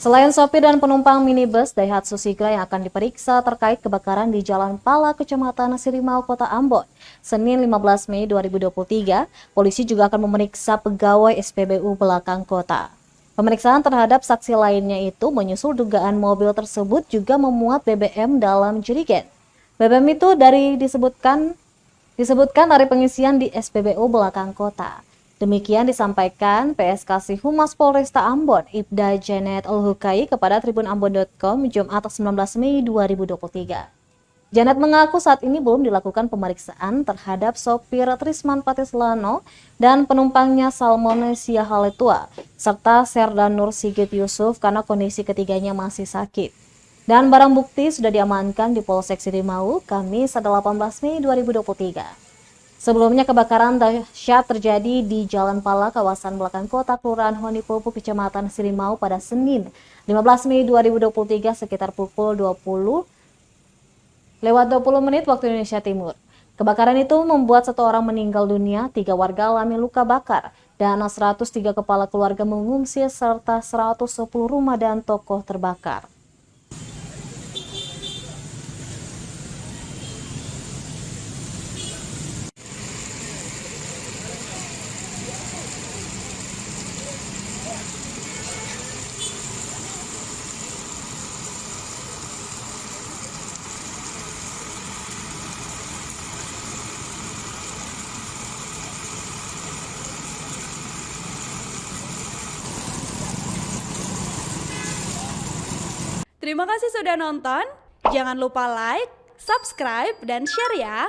Selain sopir dan penumpang minibus Daihatsu Sigra yang akan diperiksa terkait kebakaran di Jalan Pala, Kecamatan Sirimau, Kota Ambon, Senin 15 Mei 2023, polisi juga akan memeriksa pegawai SPBU Belakang Kota. Pemeriksaan terhadap saksi lainnya itu menyusul dugaan mobil tersebut juga memuat BBM dalam jerigen. BBM itu disebutkan dari pengisian di SPBU Belakang Kota. Demikian disampaikan PSKC Humas Polresta Ambon, Ibda Janet Al-Hukai kepada tribunambon.com Jumat 19 Mei 2023. Janet mengaku saat ini belum dilakukan pemeriksaan terhadap sopir Trisman Patislano dan penumpangnya Salmon Siahaletua, serta Serdan Nur Sigit Yusuf karena kondisi ketiganya masih sakit. Dan barang bukti sudah diamankan di Polsek Sirimau, Kamis 18 Mei 2023. Sebelumnya kebakaran dahsyat terjadi di Jalan Pala, kawasan Belakang Kota, Kelurahan Honipulpu, Kecamatan Sirimau pada Senin 15 Mei 2023 sekitar pukul 20 waktu Indonesia Timur. Kebakaran itu membuat 1 orang meninggal dunia, 3 warga alami luka bakar, dan 103 kepala keluarga mengungsi serta 110 rumah dan toko terbakar. Terima kasih sudah nonton. Jangan lupa like, subscribe, dan share ya.